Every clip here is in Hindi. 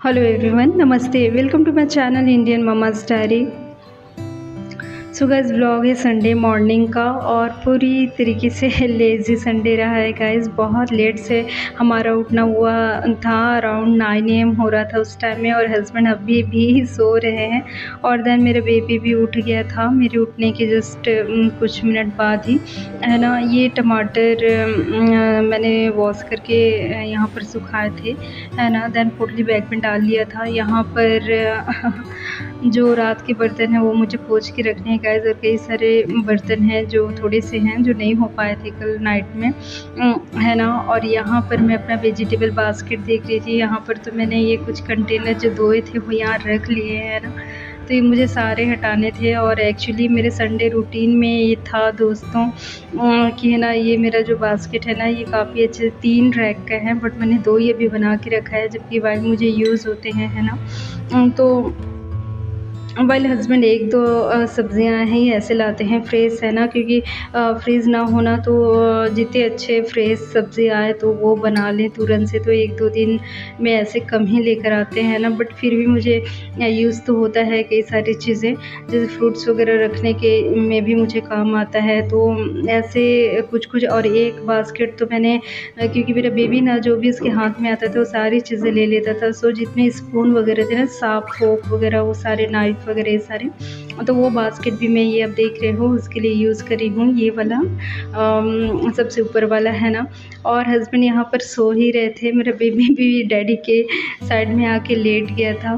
हेलो एवरीवन, नमस्ते। Welcome to my channel Indian mama's diary. So guys, blog है संडे मॉर्निंग का और पूरी तरीके से लेज़ी संडे रहा है गाइस। बहुत लेट से हमारा उठना हुआ था, अराउंड 9 AM हो रहा था उस टाइम में, और हस्बैंड अभी भी सो रहे हैं। और देन मेरा बेबी भी उठ गया था मेरे उठने के जस्ट कुछ मिनट बाद ही, है ना। ये टमाटर मैंने वॉश करके यहाँ पर सुखाए थे, है ना। देन पोटली बैग में डाल लिया था। यहाँ पर जो रात के बर्तन हैं वो मुझे पोंछ के रखने हैं गाइस, और कई सारे बर्तन हैं जो थोड़े से हैं जो नहीं हो पाए थे कल नाइट में, है ना। और यहाँ पर मैं अपना वेजिटेबल बास्केट देख रही थी। यहाँ पर तो मैंने ये कुछ कंटेनर जो धोए थे वो यहाँ रख लिए हैं ना, तो ये मुझे सारे हटाने थे। और एक्चुअली मेरे संडे रूटीन में ये था दोस्तों कि है ना, ये मेरा जो बास्केट है ना, ये काफ़ी अच्छे 3 रैक का है, बट मैंने 2 ये भी बना के रखा है, जबकि वाइल मुझे यूज़ होते हैं, है ना। तो वाइल हस्बैंड 1-2 सब्जियां ही ऐसे लाते हैं फ्रेश, है ना, क्योंकि फ्रीज़ ना होना तो जितने अच्छे फ्रेश सब्ज़ी आए तो वो बना लें तुरंत से, तो 1-2 दिन में ऐसे कम ही लेकर आते हैं ना। बट फिर भी मुझे यूज़ तो होता है कई सारी चीज़ें, जैसे फ्रूट्स वगैरह रखने के में भी मुझे काम आता है। तो ऐसे कुछ और एक बास्केट तो मैंने क्योंकि मेरा बेबी ना जो भी उसके हाथ में आता था वो सारी चीज़ें ले लेता था। सो जितने स्पून वगैरह थे ना, साफ फोक वगैरह, वो सारे नाइफ वगैरह सारे, तो वो बास्केट भी मैं ये अब देख रहे हो उसके लिए यूज़ करी हूँ, ये वाला सबसे ऊपर वाला, है ना। और हस्बैंड यहाँ पर सो ही रहे थे। मेरा बेबी भी डैडी के साइड में आके लेट गया था।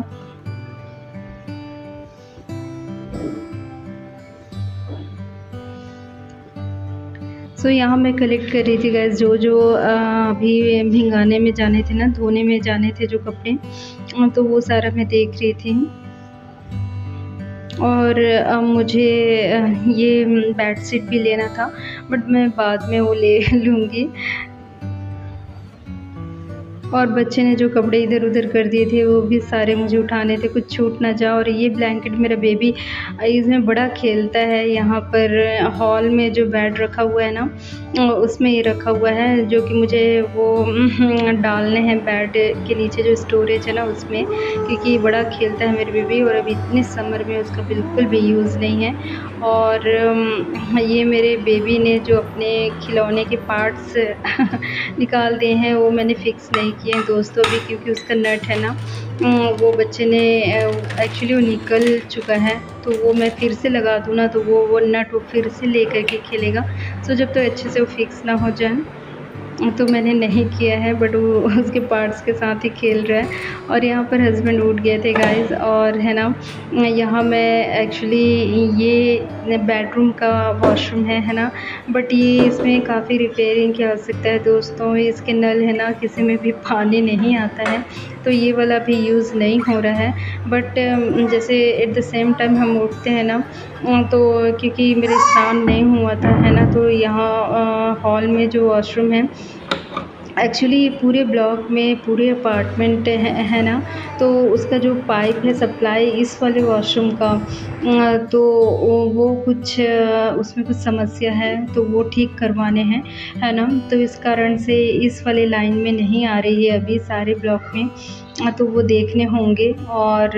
सो यहाँ मैं कलेक्ट कर रही थी गैस, जो अभी भिंगाने में जाने थे ना, धोने में जाने थे जो कपड़े, तो वो सारा मैं देख रही थी। और मुझे ये बेडशीट भी लेना था, बट मैं बाद में वो ले लूँगी। और बच्चे ने जो कपड़े इधर उधर कर दिए थे वो भी सारे मुझे उठाने थे, कुछ छूट ना जाए। और ये ब्लैंकेट मेरा बेबी इसमें बड़ा खेलता है। यहाँ पर हॉल में जो बेड रखा हुआ है ना, उसमें ये रखा हुआ है, जो कि मुझे वो डालने हैं बेड के नीचे जो स्टोरेज है ना उसमें, क्योंकि बड़ा खेलता है मेरे बेबी। और अभी इतने समर में उसका बिल्कुल भी यूज़ नहीं है। और ये मेरे बेबी ने जो अपने खिलौने के पार्ट्स निकाल दिए हैं वो मैंने फ़िक्स नहीं किए हैं दोस्तों अभी, क्योंकि उसका नट है ना, वो बच्चे ने एक्चुअली वो निकल चुका है, तो वो मैं फिर से लगा दूँ ना तो वो नट वो फिर से लेकर के खेलेगा। सो जब तक अच्छे से वो फिक्स ना हो जाए तो मैंने नहीं किया है, बट वो उसके पार्ट्स के साथ ही खेल रहा है। और यहाँ पर हस्बैंड उठ गए थे गाइस, और है ना, यहाँ मैं एक्चुअली ये बेडरूम का वॉशरूम है ना, बट ये इसमें काफ़ी रिपेयरिंग की आवश्यकता है दोस्तों। इसके नल है ना, किसी में भी पानी नहीं आता है, तो ये वाला भी यूज़ नहीं हो रहा है। बट जैसे एट द सेम टाइम हम उठते हैं ना, तो क्योंकि मेरे स्नान नहीं हुआ था, है ना, तो यहाँ हॉल में जो वॉशरूम है, एक्चुअली पूरे ब्लॉक में पूरे अपार्टमेंट है ना, तो उसका जो पाइप है सप्लाई इस वाले वॉशरूम का, तो वो कुछ उसमें कुछ समस्या है, तो वो ठीक करवाने हैं, है ना। तो इस कारण से इस वाले लाइन में नहीं आ रही है अभी सारे ब्लॉक में, तो वो देखने होंगे। और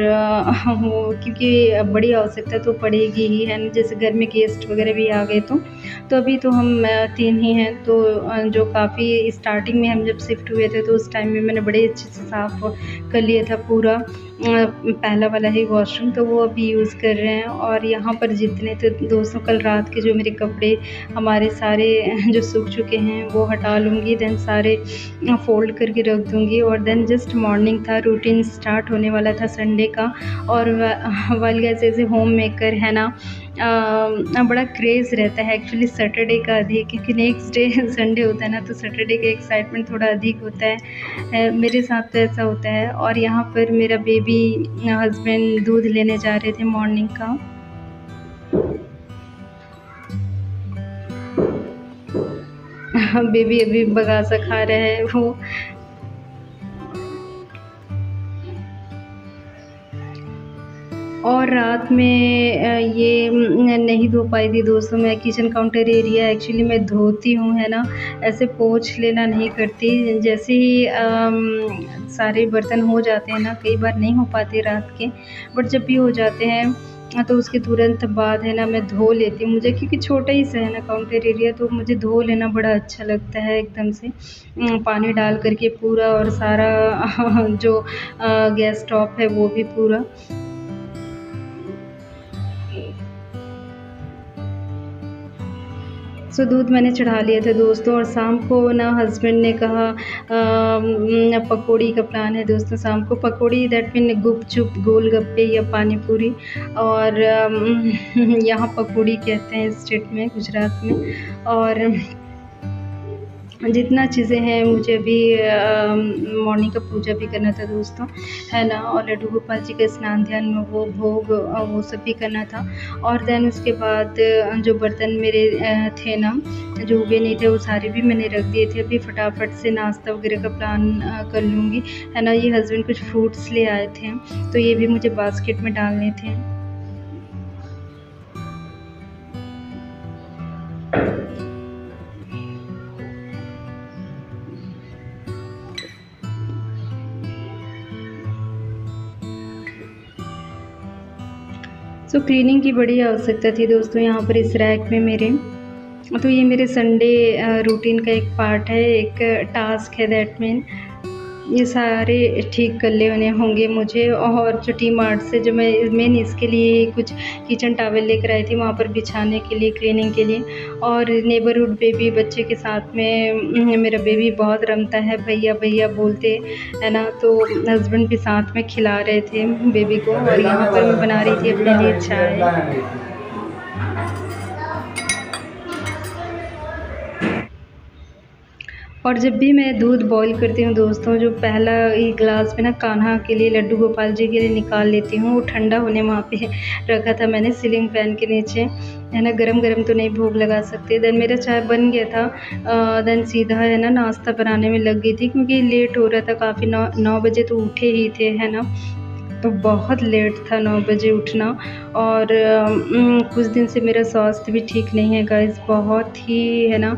वो क्योंकि बड़ी आवश्यकता तो पड़ेगी ही, है ना, जैसे घर में गेस्ट वगैरह भी आ गए तो अभी तो हम 3 ही हैं, तो जो काफ़ी स्टार्टिंग में हम जब शिफ्ट हुए थे तो उस टाइम में मैंने बड़े अच्छे से साफ़ कर लिया था पूरा पहला वाला ही वॉशरूम, तो वो अभी यूज़ कर रहे हैं। और यहाँ पर जितने तो दोस्तों कल रात के जो मेरे कपड़े हमारे सारे जो सूख चुके हैं वो हटा लूँगी, देन सारे फ़ोल्ड करके रख दूँगी। और देन जस्ट मॉर्निंग था, रूटीन स्टार्ट होने वाला था संडे का। और वाइल गाइस ऐसे होम मेकर है ना, बड़ा क्रेज़ रहता है एक्चुअली सैटरडे का अधिक, क्योंकि नेक्स्ट डे संडे होता है ना, तो सैटरडे का एक्साइटमेंट थोड़ा अधिक होता है। मेरे साथ तो ऐसा होता है। और यहाँ पर मेरा बेबी हस्बैंड दूध लेने जा रहे थे मॉर्निंग का। बेबी अभी बगासा खा रहा है वो। और रात में ये नहीं धो पाई थी दोस्तों। मैं किचन काउंटर एरिया एक्चुअली मैं धोती हूँ, है ना, ऐसे पोंछ लेना नहीं करती। जैसे ही सारे बर्तन हो जाते हैं ना, कई बार नहीं हो पाते रात के, बट जब भी हो जाते हैं तो उसके तुरंत बाद है ना मैं धो लेती हूँ। मुझे क्योंकि छोटा ही सा है ना काउंटर एरिया, तो मुझे धो लेना बड़ा अच्छा लगता है एकदम से, पानी डाल कर के पूरा, और सारा जो गैस टॉप है वो भी पूरा। सो दूध मैंने चढ़ा लिया था दोस्तों, और शाम को ना हस्बैंड ने कहा पकौड़ी का प्लान है दोस्तों। शाम को पकौड़ी, दैट मीन गुपचुप, गोलगप्पे या पानी पूरी, और यहाँ पकौड़ी कहते हैं स्टेट में, गुजरात में। और जितना चीज़ें हैं, मुझे अभी मॉर्निंग का पूजा भी करना था दोस्तों, है ना, और लड्डू गोपाल जी का स्नान ध्यान, वो भोग, वो सब भी करना था। और देन उसके बाद जो बर्तन मेरे थे ना, जो उगे नहीं थे, वो सारे भी मैंने रख दिए थे। अभी फटाफट से नाश्ता वगैरह का प्लान कर लूँगी, है ना। ये हस्बैंड कुछ फ्रूट्स ले आए थे, तो ये भी मुझे बास्केट में डालने थे। सो क्लीनिंग की बड़ी आवश्यकता थी दोस्तों यहाँ पर इस रैक में मेरे। तो ये मेरे संडे रूटीन का एक पार्ट है, एक टास्क है, दैट मीन ये सारे ठीक कर लेने होंगे मुझे। और जो टी मार्ट से जो मैं इसके लिए कुछ किचन टॉवल लेकर आई थी वहाँ पर बिछाने के लिए, क्लीनिंग के लिए। और नेबरहुड बेबी बच्चे के साथ में मेरा बेबी बहुत रमता है, भैया भैया बोलते, है ना। तो हस्बैंड भी साथ में खिला रहे थे बेबी को, और यहाँ पर मैं बना रही थी अपने लिए चाय। और जब भी मैं दूध बॉईल करती हूँ दोस्तों, जो पहला ही ग्लास में ना कान्हा के लिए, लड्डू गोपाल जी के लिए निकाल लेती हूँ। वो ठंडा होने वहाँ पे रखा था मैंने सीलिंग फैन के नीचे, है ना। गरम गरम तो नहीं भोग लगा सकते। देन मेरा चाय बन गया था, देन सीधा है ना नाश्ता बनाने में लग गई थी, क्योंकि लेट हो रहा था काफ़ी। 9 बजे तो उठे ही थे, है ना। तो बहुत लेट था 9 बजे उठना। और कुछ दिन से मेरा स्वास्थ्य भी ठीक नहीं है गाइस, बहुत ही, है ना,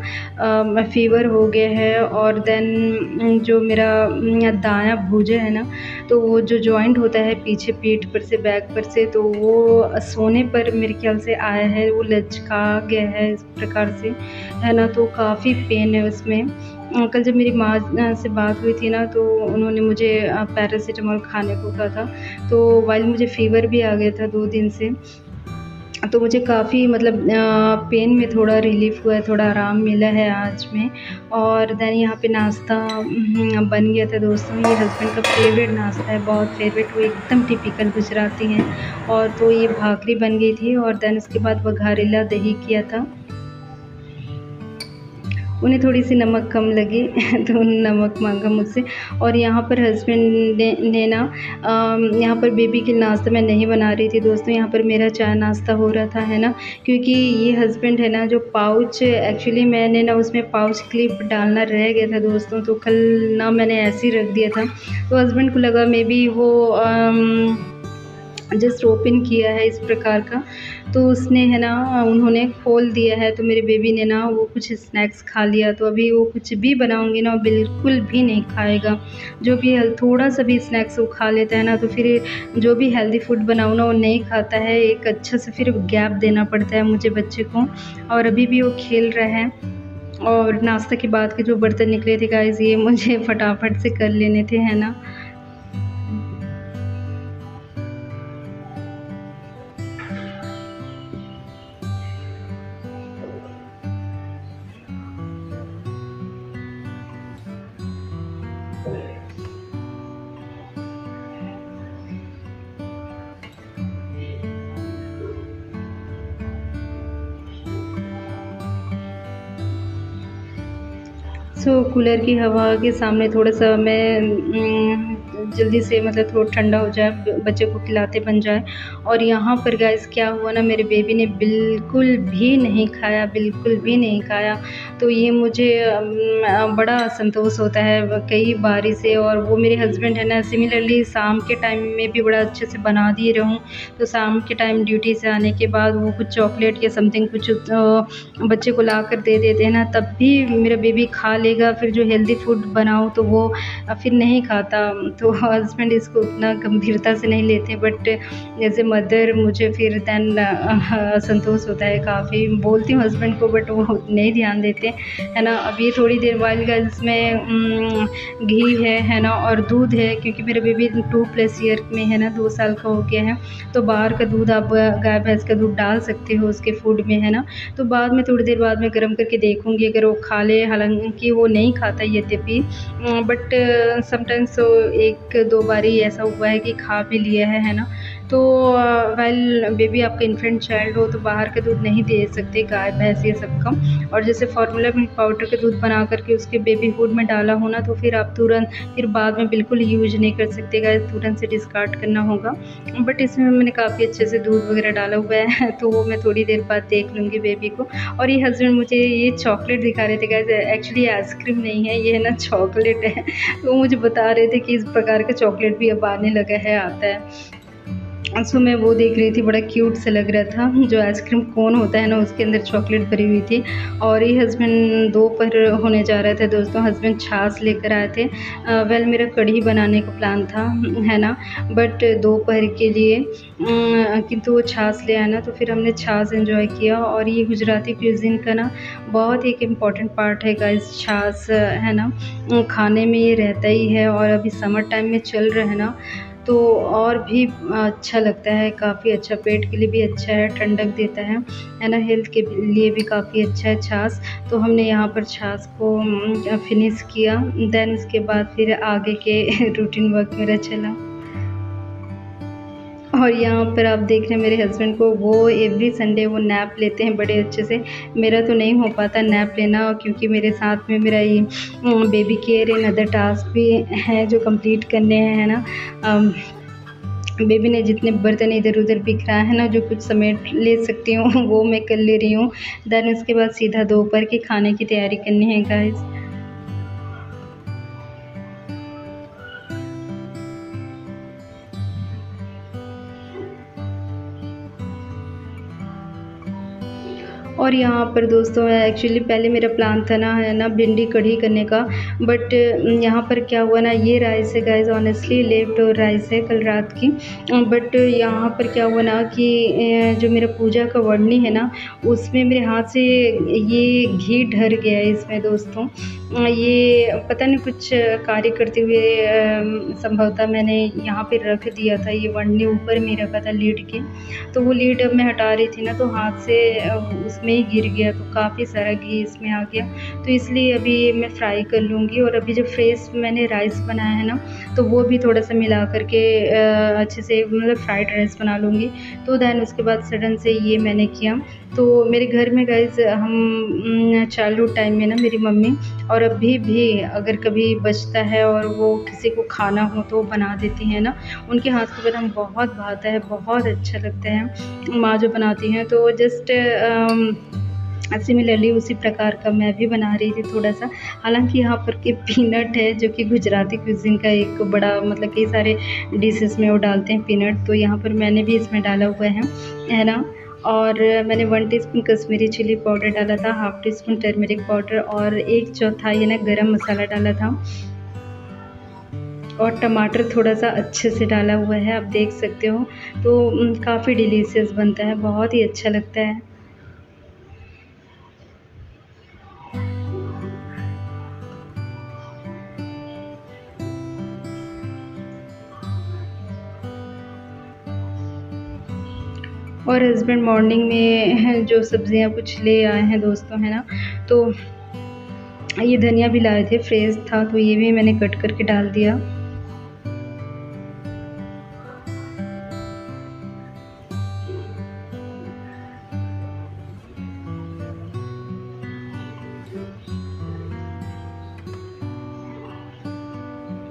फ़ीवर हो गया है। और देन जो मेरा दायां भुजा है ना, तो वो जो जॉइंट होता है पीछे पीठ पर से, बैक पर से, तो वो सोने पर मेरे ख्याल से आया है, वो लचका गया है इस प्रकार से, है ना। तो काफ़ी पेन है उसमें। कल जब मेरी माँ से बात हुई थी ना, तो उन्होंने मुझे पैरासीटामोल खाने को कहा था। तो वाइल मुझे फ़ीवर भी आ गया था 2 दिन से, तो मुझे काफ़ी मतलब पेन में थोड़ा रिलीफ़ हुआ है, थोड़ा आराम मिला है आज में। और देन यहाँ पे नाश्ता बन गया था दोस्तों। ये हस्बैंड का फेवरेट नाश्ता है, बहुत फेवरेट, वो एकदम टिपिकल गुजराती हैं। और तो ये भाकरी बन गई थी, और देन उसके बाद वघारेला दही किया था। उन्हें थोड़ी-सी नमक कम लगी तो उन्होंने नमक माँगा मुझसे। और यहाँ पर हस्बैंड ने ना यहाँ पर बेबी के नाश्ता मैं नहीं बना रही थी दोस्तों, यहाँ पर मेरा चाय नाश्ता हो रहा था, है ना। क्योंकि ये हस्बैंड है ना, जो पाउच, एक्चुअली मैंने ना उसमें पाउच क्लिप डालना रह गया था दोस्तों, तो कल ना मैंने ऐसे ही रख दिया था। तो हस्बैंड को लगा मे बी वो जस्ट ओपन किया है इस प्रकार का, तो उसने, है ना, उन्होंने खोल दिया है। तो मेरे बेबी ने ना वो कुछ स्नैक्स खा लिया। तो अभी वो कुछ भी बनाऊंगी ना, बिल्कुल भी नहीं खाएगा। जो भी थोड़ा सा भी स्नैक्स वो खा लेता है ना, तो फिर जो भी हेल्दी फूड बनाऊँ ना वो नहीं खाता है। एक अच्छा से फिर गैप देना पड़ता है मुझे बच्चे को। और अभी भी वो खेल रहा है। और नाश्ता के बाद के जो बर्तन निकले थे गाइस, ये मुझे फटाफट से कर लेने थे, है ना। सो कूलर की हवा के सामने थोड़ा-सा मैं जल्दी से मतलब थोड़ा ठंडा हो जाए, बच्चे को खिलाते बन जाए। और यहाँ पर गाइस क्या हुआ ना, मेरे बेबी ने बिल्कुल भी नहीं खाया, बिल्कुल भी नहीं खाया। तो ये मुझे बड़ा असंतोष होता है कई बारी से। और वो मेरे हस्बैंड है ना, सिमिलरली शाम के टाइम में भी बड़ा अच्छे से बना दिए रहूँ, तो शाम के टाइम ड्यूटी से आने के बाद वो कुछ चॉकलेट या समथिंग कुछ बच्चे को ला कर दे देते हैं ना, तब भी मेरा बेबी खा लेगा। फिर जो हेल्दी फूड बनाऊँ तो वो फिर नहीं खाता। तो हस्बैंड इसको उतना गंभीरता से नहीं लेते, बट एज़ ए मदर मुझे फिर देन असंतोष होता है काफ़ी। बोलती हूँ हस्बैंड को, बट वो नहीं ध्यान देते, है ना। अब ये थोड़ी देर बाद गाइस इसमें घी है ना, और दूध है, क्योंकि मेरा बेबी 2+ ईयर में है ना, 2 साल का हो गया है। तो बाहर का दूध आप गाय भैंस का दूध डाल सकते हो उसके फूड में, है ना। तो बाद में थोड़ी देर बाद में गर्म करके देखूँगी अगर वो खा ले, हालांकि वो नहीं खाता यद्यपि, बट समटाइम्स तो 1-2 बारी ऐसा हुआ है कि खा भी लिया है ना। तो वेल बेबी आपका इन्फेंट चाइल्ड हो तो बाहर का दूध नहीं दे सकते, गाय भैंस ये सब का। और जैसे फार्मूला मिल्क पाउडर का दूध बना करके उसके बेबी फूड में डाला हो ना, तो फिर आप तुरंत फिर बाद में बिल्कुल यूज नहीं कर सकते गाइस, तुरंत से डिस्कार्ड करना होगा। बट इसमें मैंने काफ़ी अच्छे से दूध वगैरह डाला हुआ है तो वो मैं थोड़ी देर बाद देख लूँगी बेबी को। और ये हस्बैंड मुझे ये चॉकलेट दिखा रहे थे गाइस, एक्चुअली आइसक्रीम नहीं है ये, है ना चॉकलेट है। तो मुझे बता रहे थे कि इस प्रकार का चॉकलेट भी अब आने लगा है, आता है। सो मैं वो देख रही थी, बड़ा क्यूट से लग रहा था, जो आइसक्रीम कोन होता है ना उसके अंदर चॉकलेट भरी हुई थी। और ये हस्बैंड दोपहर होने जा रहे थे दोस्तों, हस्बैंड छाछ लेकर आए थे। वेल मेरा कढ़ी बनाने का प्लान था, है ना, बट दोपहर के लिए किंतु वो छाछ ले आया ना, तो फिर हमने छाछ एंजॉय किया। और ये गुजराती क्यूजिन का ना बहुत एक इम्पॉर्टेंट पार्ट है गाइस, छाछ, है ना। खाने में ये रहता ही है, और अभी समर टाइम में चल रहा है ना, तो और भी अच्छा लगता है, काफ़ी अच्छा, पेट के लिए भी अच्छा है, ठंडक देता है ना, हेल्थ के लिए भी काफ़ी अच्छा है छाछ। तो हमने यहाँ पर छाछ को फिनिश किया, देन उसके बाद फिर आगे के रूटीन वर्क मेरा चला। और यहाँ पर आप देख रहे हैं मेरे हस्बैंड को, वो एवरी संडे वो नैप लेते हैं बड़े अच्छे से। मेरा तो नहीं हो पाता नैप लेना, क्योंकि मेरे साथ में मेरा ये baby care and other task भी हैं जो कंप्लीट करने हैं, है ना। बेबी ने जितने बर्तन इधर उधर बिखरा है ना, जो कुछ समेट ले सकती हूँ वो मैं कर ले रही हूँ। देन उसके बाद सीधा दोपहर के खाने की तैयारी करनी है गाइस। और यहाँ पर दोस्तों एक्चुअली पहले मेरा प्लान था ना, है ना, भिंडी कढ़ी करने का, बट यहाँ पर क्या हुआ ना, ये राइस है गाइस, ऑनेस्टली लेफ्ट राइस है कल रात की। बट यहाँ पर क्या हुआ ना कि जो मेरा पूजा का वड़नी है ना, उसमें मेरे हाथ से ये घी ढर गया है इसमें दोस्तों। ये पता नहीं कुछ कार्य करते हुए संभवतः मैंने यहाँ पे रख दिया था, ये वड़नी ऊपर में रखा था लीड के। तो वो लीड अब मैं हटा रही थी ना, तो हाथ से उसमें ही गिर गया, तो काफ़ी सारा घी इसमें आ गया। तो इसलिए अभी मैं फ्राई कर लूँगी। और अभी जो फ्रेश मैंने राइस बनाया है ना, तो वो भी थोड़ा सा मिला करके अच्छे से मतलब फ्राइड राइस बना लूँगी। तो दैन उसके बाद सडन से ये मैंने किया। तो मेरे घर में गाइस हम चाइल्डहुड टाइम में ना मेरी मम्मी, और अभी भी अगर कभी बचता है और वो किसी को खाना हो तो वो बना देती हैं ना, उनके हाथ का बना बहुत भाता है, बहुत अच्छा लगता है माँ जो बनाती हैं। तो जस्ट सिमिलरली उसी प्रकार का मैं भी बना रही थी थोड़ा सा। हालांकि यहाँ पर के पीनट है, जो कि गुजराती क्विज़िन का एक बड़ा मतलब कई सारे डिशेस में वो डालते हैं पीनट, तो यहाँ पर मैंने भी इसमें डाला हुआ है ना। और मैंने 1 टीस्पून कश्मीरी चिली पाउडर डाला था, half tea spoon turmeric powder, और 1/4 ये ना गरम मसाला डाला था। और टमाटर थोड़ा सा अच्छे से डाला हुआ है, आप देख सकते हो। तो काफ़ी डिलीशियस बनता है, बहुत ही अच्छा लगता है। और हस्बैंड मॉर्निंग में जो सब्जियां कुछ ले आए हैं दोस्तों, है ना, तो ये धनिया भी लाए थे, फ्रेश था, तो ये भी मैंने कट करके डाल दिया।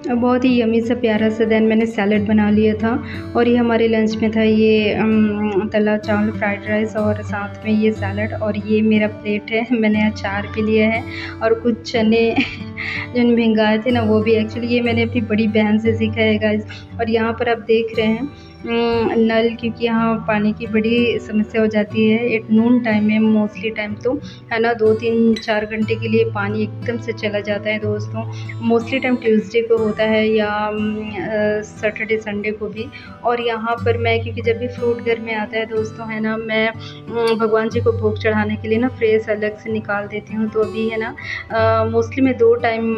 बहुत ही यम्मी सा प्यारा सा देन मैंने सैलड बना लिया था। और ये हमारे लंच में था ये तला चावल फ्राइड राइस और साथ में ये सैलड। और ये मेरा प्लेट है, मैंने अचार भी लिया है और कुछ चने जो भिंगाए थे ना वो भी। एक्चुअली ये मैंने अपनी बड़ी बहन से सीखा है गाइस। और यहाँ पर आप देख रहे हैं नल, क्योंकि यहाँ पानी की बड़ी समस्या हो जाती है एट नून टाइम में मोस्टली टाइम, तो है ना 2-3-4 घंटे के लिए पानी एकदम से चला जाता है दोस्तों। मोस्टली टाइम ट्यूसडे को होता है या सैटरडे संडे को भी। और यहाँ पर मैं, क्योंकि जब भी फ्रूट घर में आता है दोस्तों, है ना, मैं भगवान जी को भोग चढ़ाने के लिए ना फ्रेश अलग से निकाल देती हूँ। तो अभी है ना मोस्टली मैं 2 टाइम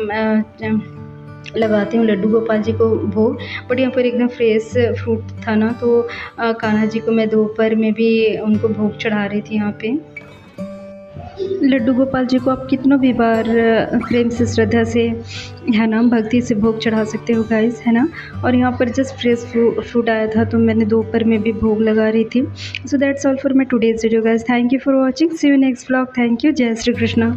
लगाती हूँ लड्डू गोपाल जी को भोग। बट यहाँ पर एकदम फ्रेश फ्रूट था ना, तो कान्हा जी को मैं दोपहर में भी उनको भोग चढ़ा रही थी यहाँ पे। लड्डू गोपाल जी को आप कितनों भी बार प्रेम से, श्रद्धा से, है ना, भक्ति से भोग चढ़ा सकते हो गाइस, है ना। और यहाँ पर जस्ट फ्रेश फ्रूट आया था तो मैंने दोपहर में भी भोग लगा रही थी। So that's all for my today's video guys. Thank you for watching, see you next vlog. Thank you, जय श्री कृष्णा।